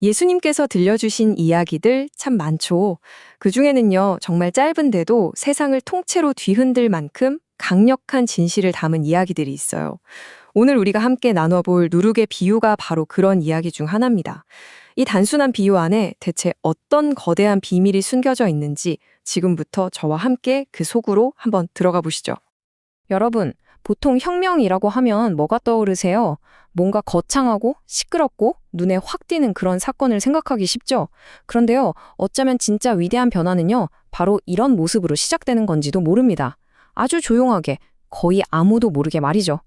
예수님께서 들려주신 이야기들 참 많죠. 그중에는요, 정말 짧은데도 세상을 통째로 뒤흔들 만큼 강력한 진실을 담은 이야기들이 있어요. 오늘 우리가 함께 나눠볼 누룩의 비유가 바로 그런 이야기 중 하나입니다. 이 단순한 비유 안에 대체 어떤 거대한 비밀이 숨겨져 있는지 지금부터 저와 함께 그 속으로 한번 들어가 보시죠. 여러분, 보통 혁명이라고 하면 뭐가 떠오르세요? 뭔가 거창하고 시끄럽고 눈에 확 띄는 그런 사건을 생각하기 쉽죠? 그런데요, 어쩌면 진짜 위대한 변화는요, 바로 이런 모습으로 시작되는 건지도 모릅니다. 아주 조용하게, 거의 아무도 모르게 말이죠.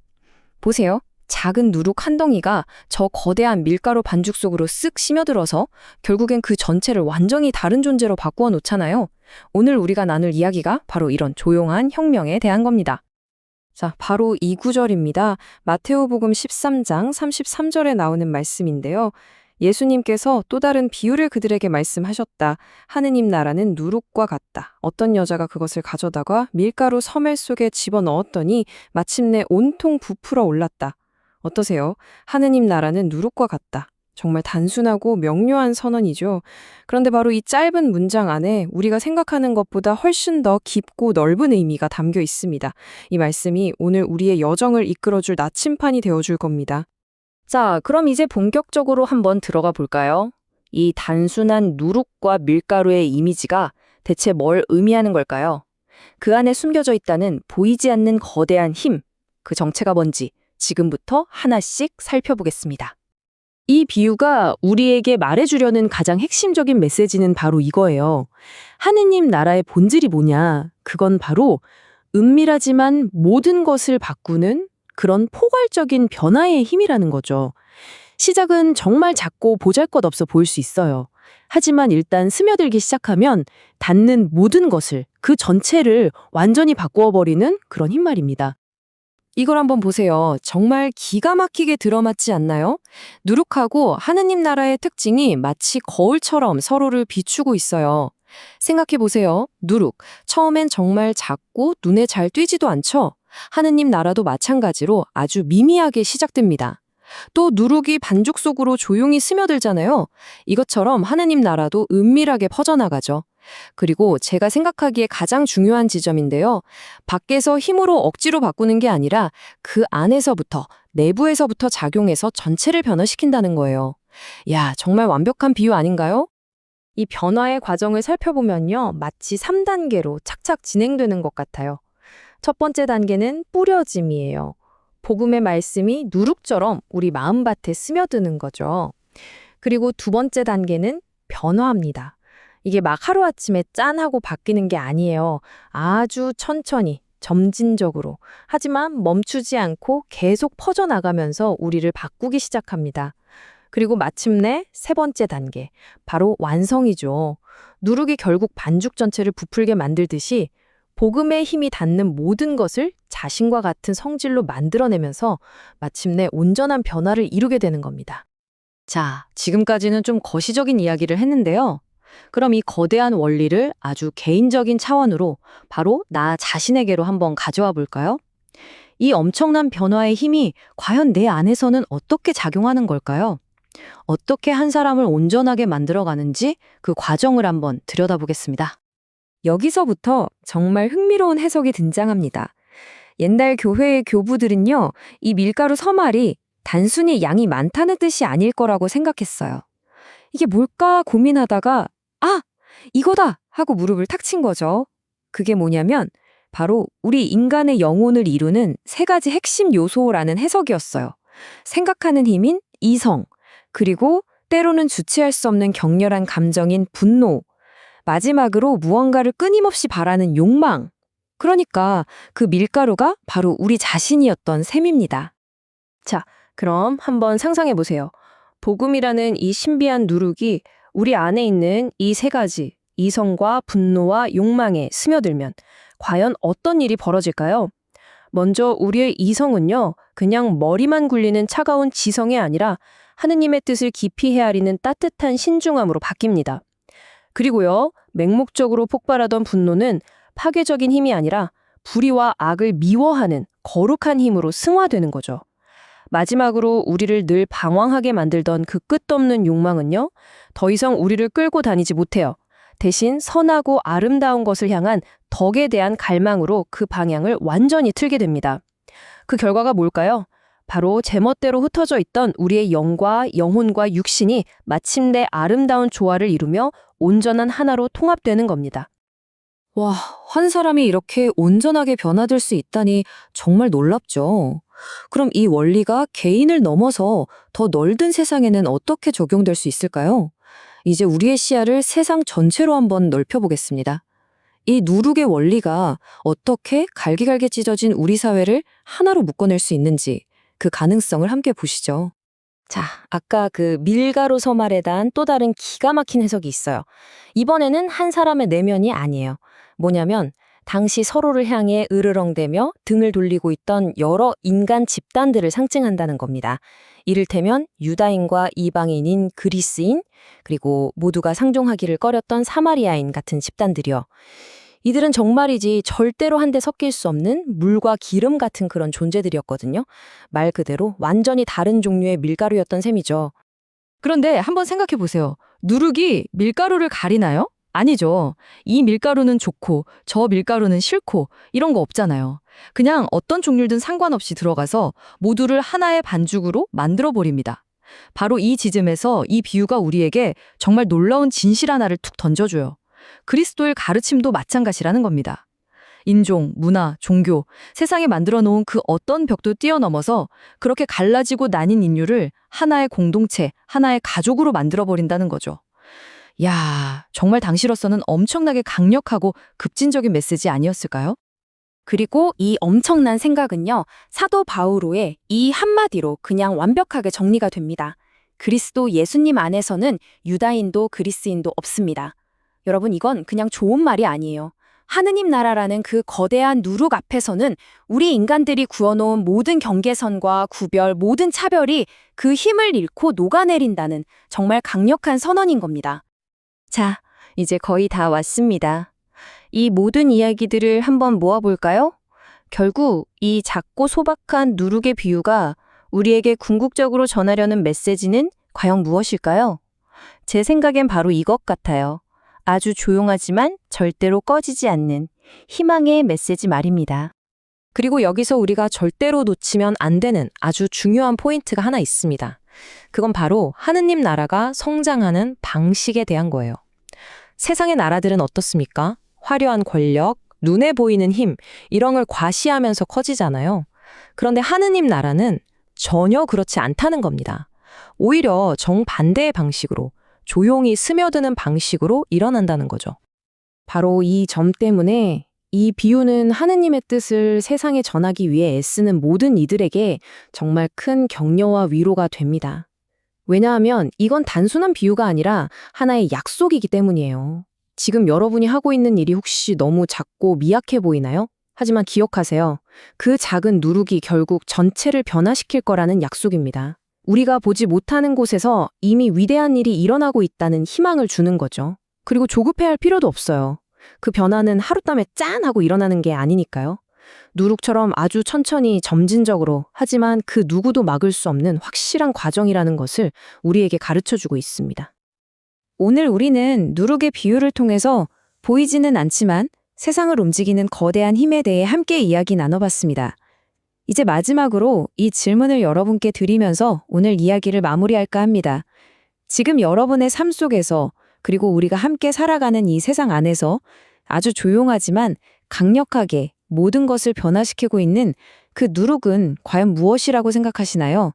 보세요. 작은 누룩 한 덩이가 저 거대한 밀가루 반죽 속으로 쓱 스며들어서 결국엔 그 전체를 완전히 다른 존재로 바꾸어 놓잖아요. 오늘 우리가 나눌 이야기가 바로 이런 조용한 혁명에 대한 겁니다. 자, 바로 이 구절입니다. 마테오복음 13장 33절에 나오는 말씀인데요. 예수님께서 또 다른 비유를 그들에게 말씀하셨다. 하느님 나라는 누룩과 같다. 어떤 여자가 그것을 가져다가 밀가루 서멜 속에 집어넣었더니 마침내 온통 부풀어 올랐다. 어떠세요? 하느님 나라는 누룩과 같다. 정말 단순하고 명료한 선언이죠. 그런데 바로 이 짧은 문장 안에 우리가 생각하는 것보다 훨씬 더 깊고 넓은 의미가 담겨 있습니다. 이 말씀이 오늘 우리의 여정을 이끌어줄 나침판이 되어줄 겁니다. 자, 그럼 이제 본격적으로 한번 들어가 볼까요? 이 단순한 누룩과 밀가루의 이미지가 대체 뭘 의미하는 걸까요? 그 안에 숨겨져 있다는 보이지 않는 거대한 힘, 그 정체가 뭔지 지금부터 하나씩 살펴보겠습니다. 이 비유가 우리에게 말해주려는 가장 핵심적인 메시지는 바로 이거예요. 하느님 나라의 본질이 뭐냐? 그건 바로 은밀하지만 모든 것을 바꾸는 그런 포괄적인 변화의 힘이라는 거죠. 시작은 정말 작고 보잘것없어 보일 수 있어요. 하지만 일단 스며들기 시작하면 닿는 모든 것을, 그 전체를 완전히 바꾸어버리는 그런 힘 말입니다. 이걸 한번 보세요. 정말 기가 막히게 들어맞지 않나요? 누룩하고 하느님 나라의 특징이 마치 거울처럼 서로를 비추고 있어요. 생각해 보세요. 누룩. 처음엔 정말 작고 눈에 잘 띄지도 않죠? 하느님 나라도 마찬가지로 아주 미미하게 시작됩니다. 또 누룩이 반죽 속으로 조용히 스며들잖아요. 이것처럼 하느님 나라도 은밀하게 퍼져나가죠. 그리고 제가 생각하기에 가장 중요한 지점인데요. 밖에서 힘으로 억지로 바꾸는 게 아니라 그 안에서부터, 내부에서부터 작용해서 전체를 변화시킨다는 거예요. 야, 정말 완벽한 비유 아닌가요? 이 변화의 과정을 살펴보면요. 마치 3단계로 착착 진행되는 것 같아요. 첫 번째 단계는 뿌려짐이에요. 복음의 말씀이 누룩처럼 우리 마음밭에 스며드는 거죠. 그리고 두 번째 단계는 변화입니다. 이게 막 하루아침에 짠하고 바뀌는 게 아니에요. 아주 천천히, 점진적으로. 하지만 멈추지 않고 계속 퍼져나가면서 우리를 바꾸기 시작합니다. 그리고 마침내 세 번째 단계, 바로 완성이죠. 누룩이 결국 반죽 전체를 부풀게 만들듯이 복음의 힘이 닿는 모든 것을 자신과 같은 성질로 만들어내면서 마침내 온전한 변화를 이루게 되는 겁니다. 자, 지금까지는 좀 거시적인 이야기를 했는데요. 그럼 이 거대한 원리를 아주 개인적인 차원으로 바로 나 자신에게로 한번 가져와 볼까요? 이 엄청난 변화의 힘이 과연 내 안에서는 어떻게 작용하는 걸까요? 어떻게 한 사람을 온전하게 만들어가는지 그 과정을 한번 들여다보겠습니다. 여기서부터 정말 흥미로운 해석이 등장합니다. 옛날 교회의 교부들은요, 이 밀가루 서말이 단순히 양이 많다는 뜻이 아닐 거라고 생각했어요. 이게 뭘까 고민하다가 아! 이거다! 하고 무릎을 탁 친 거죠. 그게 뭐냐면 바로 우리 인간의 영혼을 이루는 세 가지 핵심 요소라는 해석이었어요. 생각하는 힘인 이성, 그리고 때로는 주체할 수 없는 격렬한 감정인 분노, 마지막으로 무언가를 끊임없이 바라는 욕망. 그러니까 그 밀가루가 바로 우리 자신이었던 셈입니다. 자, 그럼 한번 상상해 보세요. 복음이라는 이 신비한 누룩이 우리 안에 있는 이 세 가지, 이성과 분노와 욕망에 스며들면 과연 어떤 일이 벌어질까요? 먼저 우리의 이성은요, 그냥 머리만 굴리는 차가운 지성이 아니라 하느님의 뜻을 깊이 헤아리는 따뜻한 신중함으로 바뀝니다. 그리고요, 맹목적으로 폭발하던 분노는 파괴적인 힘이 아니라 불의와 악을 미워하는 거룩한 힘으로 승화되는 거죠. 마지막으로 우리를 늘 방황하게 만들던 그 끝도 없는 욕망은요, 더 이상 우리를 끌고 다니지 못해요. 대신 선하고 아름다운 것을 향한 덕에 대한 갈망으로 그 방향을 완전히 틀게 됩니다. 그 결과가 뭘까요? 바로 제멋대로 흩어져 있던 우리의 영과 영혼과 육신이 마침내 아름다운 조화를 이루며 온전한 하나로 통합되는 겁니다. 와, 한 사람이 이렇게 온전하게 변화될 수 있다니 정말 놀랍죠. 그럼 이 원리가 개인을 넘어서 더 넓은 세상에는 어떻게 적용될 수 있을까요? 이제 우리의 시야를 세상 전체로 한번 넓혀보겠습니다. 이 누룩의 원리가 어떻게 갈기갈기 찢어진 우리 사회를 하나로 묶어낼 수 있는지 그 가능성을 함께 보시죠. 자, 아까 그 밀가루 서말에 대한 또 다른 기가 막힌 해석이 있어요. 이번에는 한 사람의 내면이 아니에요. 뭐냐면 당시 서로를 향해 으르렁대며 등을 돌리고 있던 여러 인간 집단들을 상징한다는 겁니다. 이를테면 유다인과 이방인인 그리스인, 그리고 모두가 상종하기를 꺼렸던 사마리아인 같은 집단들이요. 이들은 정말이지 절대로 한데 섞일 수 없는 물과 기름 같은 그런 존재들이었거든요. 말 그대로 완전히 다른 종류의 밀가루였던 셈이죠. 그런데 한번 생각해 보세요. 누룩이 밀가루를 가리나요? 아니죠. 이 밀가루는 좋고 저 밀가루는 싫고 이런 거 없잖아요. 그냥 어떤 종류든 상관없이 들어가서 모두를 하나의 반죽으로 만들어 버립니다. 바로 이 지점에서 이 비유가 우리에게 정말 놀라운 진실 하나를 툭 던져줘요. 그리스도의 가르침도 마찬가지라는 겁니다. 인종, 문화, 종교, 세상에 만들어 놓은 그 어떤 벽도 뛰어넘어서 그렇게 갈라지고 나뉜 인류를 하나의 공동체, 하나의 가족으로 만들어 버린다는 거죠. 야, 정말 당시로서는 엄청나게 강력하고 급진적인 메시지 아니었을까요? 그리고 이 엄청난 생각은요, 사도 바오로의 이 한마디로 그냥 완벽하게 정리가 됩니다. 그리스도 예수님 안에서는 유다인도 그리스인도 없습니다. 여러분, 이건 그냥 좋은 말이 아니에요. 하느님 나라라는 그 거대한 누룩 앞에서는 우리 인간들이 구워놓은 모든 경계선과 구별, 모든 차별이 그 힘을 잃고 녹아내린다는 정말 강력한 선언인 겁니다. 자, 이제 거의 다 왔습니다. 이 모든 이야기들을 한번 모아볼까요? 결국 이 작고 소박한 누룩의 비유가 우리에게 궁극적으로 전하려는 메시지는 과연 무엇일까요? 제 생각엔 바로 이것 같아요. 아주 조용하지만 절대로 꺼지지 않는 희망의 메시지 말입니다. 그리고 여기서 우리가 절대로 놓치면 안 되는 아주 중요한 포인트가 하나 있습니다. 그건 바로 하느님 나라가 성장하는 방식에 대한 거예요. 세상의 나라들은 어떻습니까? 화려한 권력, 눈에 보이는 힘, 이런 걸 과시하면서 커지잖아요. 그런데 하느님 나라는 전혀 그렇지 않다는 겁니다. 오히려 정반대의 방식으로, 조용히 스며드는 방식으로 일어난다는 거죠. 바로 이 점 때문에 이 비유는 하느님의 뜻을 세상에 전하기 위해 애쓰는 모든 이들에게 정말 큰 격려와 위로가 됩니다. 왜냐하면 이건 단순한 비유가 아니라 하나의 약속이기 때문이에요. 지금 여러분이 하고 있는 일이 혹시 너무 작고 미약해 보이나요? 하지만 기억하세요. 그 작은 누룩이 결국 전체를 변화시킬 거라는 약속입니다. 우리가 보지 못하는 곳에서 이미 위대한 일이 일어나고 있다는 희망을 주는 거죠. 그리고 조급해할 필요도 없어요. 그 변화는 하룻밤에 짠 하고 일어나는 게 아니니까요. 누룩처럼 아주 천천히 점진적으로, 하지만 그 누구도 막을 수 없는 확실한 과정이라는 것을 우리에게 가르쳐주고 있습니다. 오늘 우리는 누룩의 비유를 통해서 보이지는 않지만 세상을 움직이는 거대한 힘에 대해 함께 이야기 나눠봤습니다. 이제 마지막으로 이 질문을 여러분께 드리면서 오늘 이야기를 마무리할까 합니다. 지금 여러분의 삶 속에서, 그리고 우리가 함께 살아가는 이 세상 안에서 아주 조용하지만 강력하게 모든 것을 변화시키고 있는 그 누룩은 과연 무엇이라고 생각하시나요?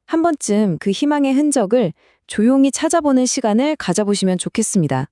한 번쯤 그 희망의 흔적을 조용히 찾아보는 시간을 가져보시면 좋겠습니다.